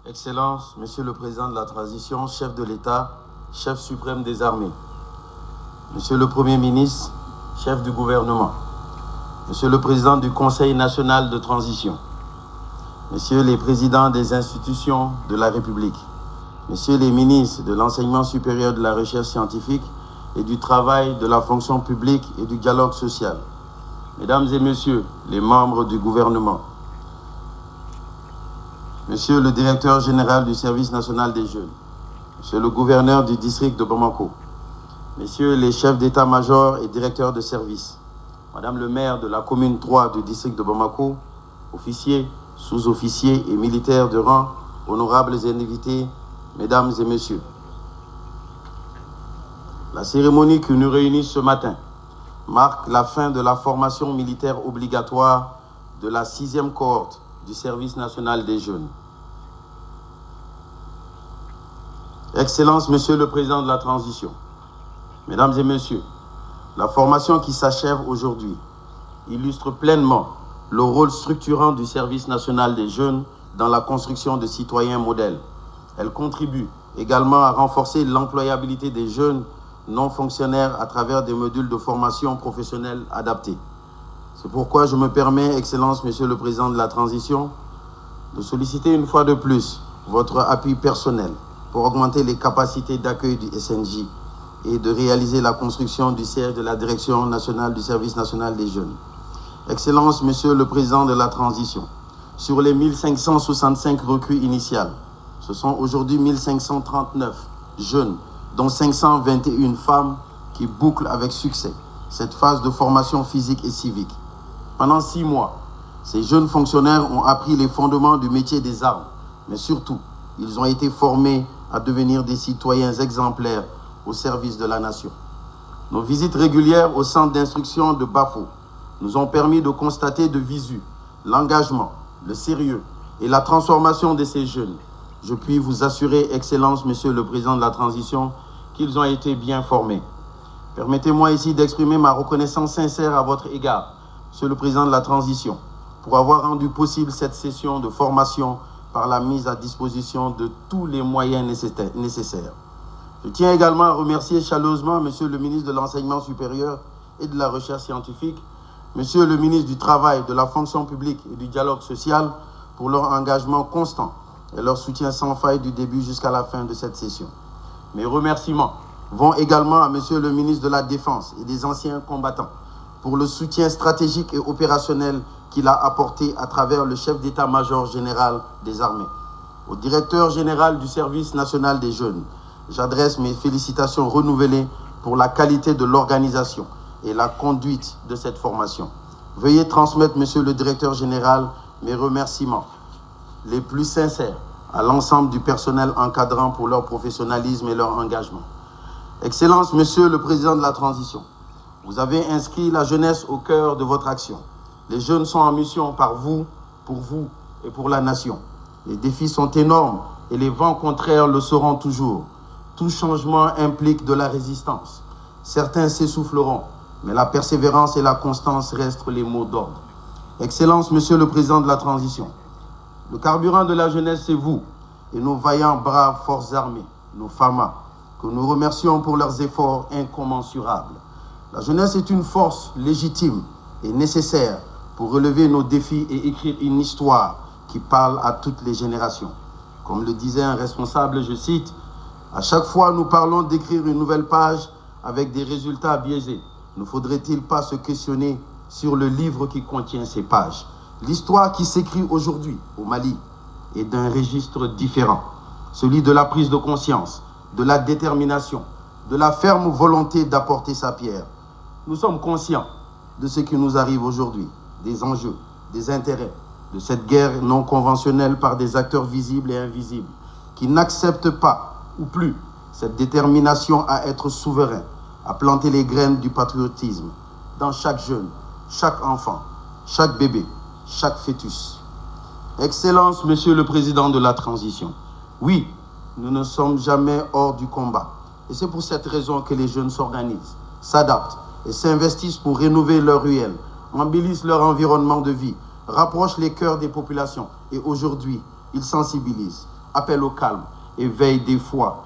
Excellences, Monsieur le Président de la Transition, chef de l'État, chef suprême des armées, Monsieur le Premier ministre, chef du gouvernement, Monsieur le Président du Conseil national de transition, Messieurs les présidents des institutions de la République, Messieurs les ministres de l'enseignement supérieur, de la recherche scientifique et du travail, de la fonction publique et du dialogue social, Mesdames et Messieurs les membres du gouvernement, Monsieur le directeur général du service national des jeunes, Monsieur le gouverneur du district de Bamako, Messieurs les chefs d'état-major et directeurs de service, Madame le maire de la commune 3 du district de Bamako, officiers, sous-officiers et militaires de rang, honorables invités, Mesdames et Messieurs. La cérémonie qui nous réunit ce matin marque la fin de la formation militaire obligatoire de la 6e cohorte du service national des jeunes. Excellences, Monsieur le Président de la Transition, Mesdames et Messieurs, la formation qui s'achève aujourd'hui illustre pleinement le rôle structurant du service national des jeunes dans la construction de citoyens modèles. Elle contribue également à renforcer l'employabilité des jeunes non fonctionnaires à travers des modules de formation professionnelle adaptés. C'est pourquoi je me permets, Excellences, Monsieur le Président de la Transition, de solliciter une fois de plus votre appui personnel pour augmenter les capacités d'accueil du SNJ et de réaliser la construction du siège de la Direction nationale du service national des jeunes. Excellences, Monsieur le Président de la Transition, sur les 1565 recrues initiales, ce sont aujourd'hui 1539 jeunes, dont 521 femmes, qui bouclent avec succès cette phase de formation physique et civique. Pendant 6 mois, ces jeunes fonctionnaires ont appris les fondements du métier des armes, mais surtout, ils ont été formés à devenir des citoyens exemplaires au service de la nation. Nos visites régulières au centre d'instruction de Bafo nous ont permis de constater de visu l'engagement, le sérieux et la transformation de ces jeunes. Je puis vous assurer, Excellence, Monsieur le Président de la Transition, qu'ils ont été bien formés. Permettez-moi ici d'exprimer ma reconnaissance sincère à votre égard, Monsieur le Président de la Transition, pour avoir rendu possible cette session de formation par la mise à disposition de tous les moyens nécessaires. Je tiens également à remercier chaleureusement Monsieur le ministre de l'Enseignement supérieur et de la Recherche scientifique, Monsieur le ministre du Travail, de la fonction publique et du dialogue social pour leur engagement constant et leur soutien sans faille du début jusqu'à la fin de cette session. Mes remerciements vont également à Monsieur le ministre de la Défense et des anciens combattants pour le soutien stratégique et opérationnel qu'il a apporté à travers le chef d'état-major général des armées. Au directeur général du service national des jeunes, j'adresse mes félicitations renouvelées pour la qualité de l'organisation et la conduite de cette formation. Veuillez transmettre, Monsieur le directeur général, mes remerciements les plus sincères à l'ensemble du personnel encadrant pour leur professionnalisme et leur engagement. Excellence, Monsieur le Président de la Transition, vous avez inscrit la jeunesse au cœur de votre action. Les jeunes sont en mission par vous et pour la nation. Les défis sont énormes et les vents contraires le seront toujours. Tout changement implique de la résistance. Certains s'essouffleront, mais la persévérance et la constance restent les mots d'ordre. Excellence, Monsieur le Président de la Transition, le carburant de la jeunesse, c'est vous et nos vaillants braves forces armées, nos FAMA, que nous remercions pour leurs efforts incommensurables. La jeunesse est une force légitime et nécessaire pour relever nos défis et écrire une histoire qui parle à toutes les générations. Comme le disait un responsable, je cite, « À chaque fois, nous parlons d'écrire une nouvelle page avec des résultats biaisés. Ne faudrait-il pas se questionner sur le livre qui contient ces pages ?» L'histoire qui s'écrit aujourd'hui au Mali est d'un registre différent, celui de la prise de conscience, de la détermination, de la ferme volonté d'apporter sa pierre. Nous sommes conscients de ce qui nous arrive aujourd'hui, des enjeux, des intérêts, de cette guerre non conventionnelle par des acteurs visibles et invisibles, qui n'acceptent pas, ou plus, cette détermination à être souverain, à planter les graines du patriotisme dans chaque jeune, chaque enfant, chaque bébé, chaque fœtus. Excellence, Monsieur le Président de la Transition, oui, nous ne sommes jamais hors du combat. Et c'est pour cette raison que les jeunes s'organisent, s'adaptent et s'investissent pour rénover leurs ruelles, embellissent leur environnement de vie, rapprochent les cœurs des populations et aujourd'hui, ils sensibilisent. appelle au calme et veille des fois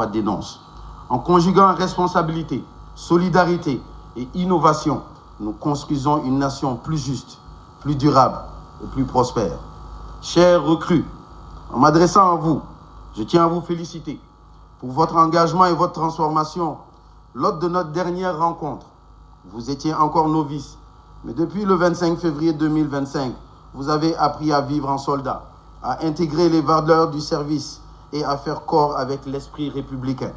dénonce. En conjuguant responsabilité, solidarité et innovation, nous construisons une nation plus juste, plus durable et plus prospère. Chers recrues, en m'adressant à vous, je tiens à vous féliciter pour votre engagement et votre transformation. Lors de notre dernière rencontre, vous étiez encore novice, mais depuis le 25 février 2025, vous avez appris à vivre en soldat, à intégrer les valeurs du service et à faire corps avec l'esprit républicain.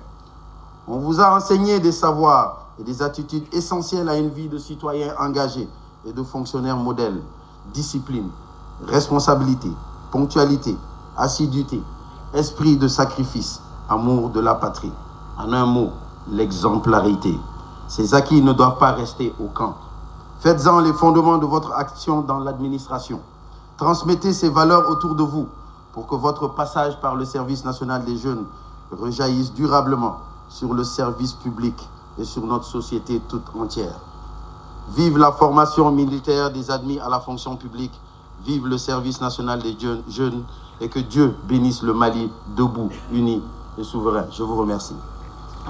On vous a enseigné des savoirs et des attitudes essentielles à une vie de citoyen engagé et de fonctionnaire modèle. Discipline, responsabilité, ponctualité, assiduité, esprit de sacrifice, amour de la patrie. En un mot, l'exemplarité. Ces acquis ne doivent pas rester au camp. Faites-en les fondements de votre action dans l'administration. Transmettez ces valeurs autour de vous pour que votre passage par le service national des jeunes rejaillisse durablement sur le service public et sur notre société toute entière. Vive la formation militaire des admis à la fonction publique. Vive le service national des jeunes et que Dieu bénisse le Mali debout, uni et souverain. Je vous remercie.